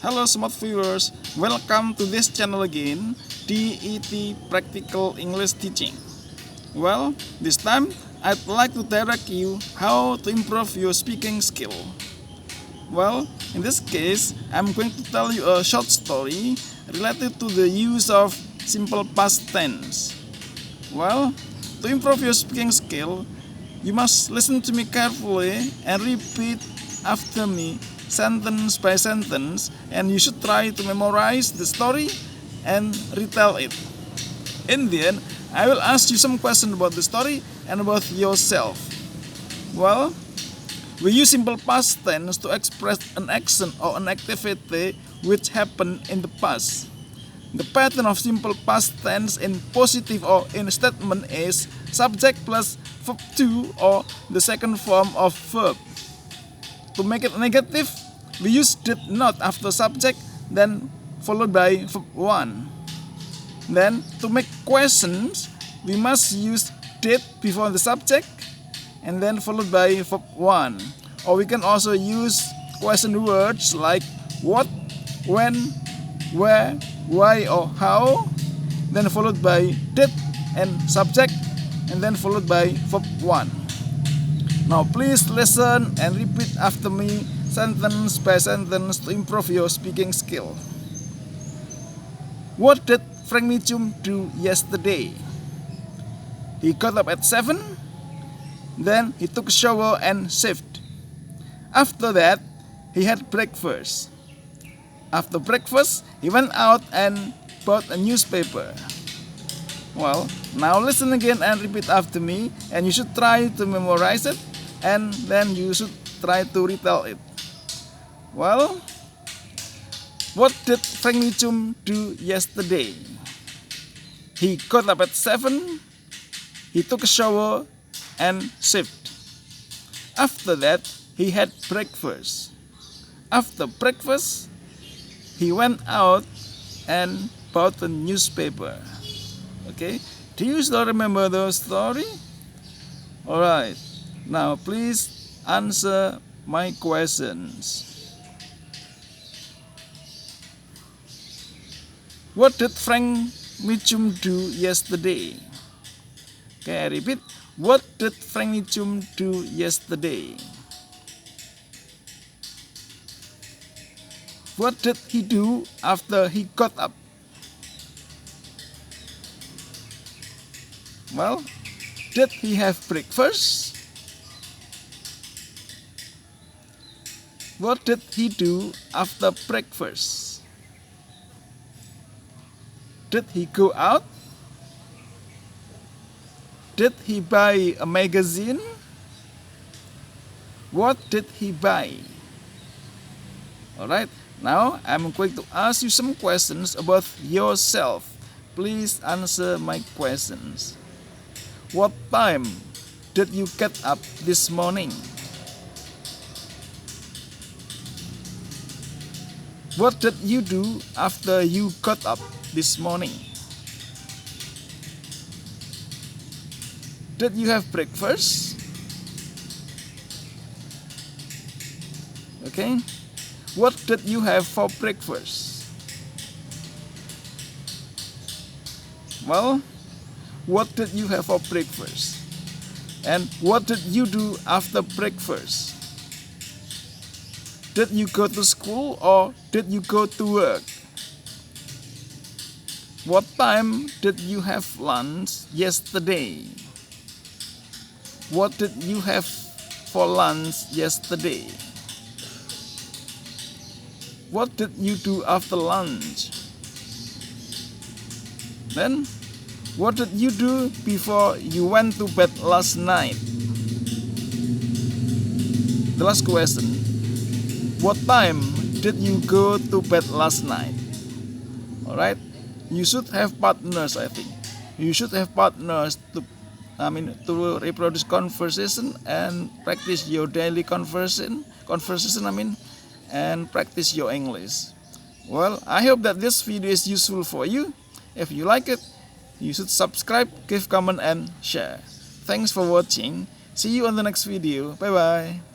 Hello smart viewers, welcome to this channel again, DET Practical English Teaching. Well, this time I'd like to direct you how to improve your speaking skill. Well, in this case, I'm going to tell you a short story related to the use of simple past tense. Well, to improve your speaking skill, you must listen to me carefully and repeat after me sentence by sentence, and you should try to memorize the story and retell it. In the end, I will ask you some questions about the story and about yourself. Well, we use simple past tense to express an action or an activity which happened in the past. The pattern of simple past tense in positive or in statement is subject plus verb to or the second form of verb. To make it negative, we use did not after subject, then followed by verb 1. Then, to make questions, we must use did before the subject, and then followed by verb 1. Or we can also use question words like what, when, where, why, or how, then followed by did and subject, and then followed by verb 1. Now please listen and repeat after me sentence by sentence to improve your speaking skill. What did Frank Mitchum do yesterday? He got up at 7, then he took a shower and shaved. After that, he had breakfast. After breakfast, he went out and bought a newspaper. Well, now listen again and repeat after me, and you should try to memorize it, and then you should try to retell it. Well, what did Frank Mitchum do yesterday? He got up at 7, he took a shower and shaved. After that, he had breakfast. After breakfast, he went out and bought a newspaper. Okay, do you still remember the story? Alright, now please answer my questions. What did Frank Mitchum do yesterday? Okay, I repeat. What did Frank Mitchum do yesterday? What did he do after he got up? Well, did he have breakfast? What did he do after breakfast? Did he go out? Did he buy a magazine? What did he buy? Alright, now I'm going to ask you some questions about yourself. Please answer my questions. What time did you get up this morning? What did you do after you got up this morning? Did you have breakfast? Okay. What did you have for breakfast? Well, what did you have for breakfast? And what did you do after breakfast? Did you go to school or did you go to work? What time did you have lunch yesterday? What did you have for lunch yesterday? What did you do after lunch? Then, what did you do before you went to bed last night? The last question. What time did you go to bed last night? Alright, you should have partners, I think. You should have partners to reproduce conversation and practice your daily conversation, and practice your English. Well, I hope that this video is useful for you. If you like it, you should subscribe, give comment, and share. Thanks for watching. See you on the next video. Bye bye.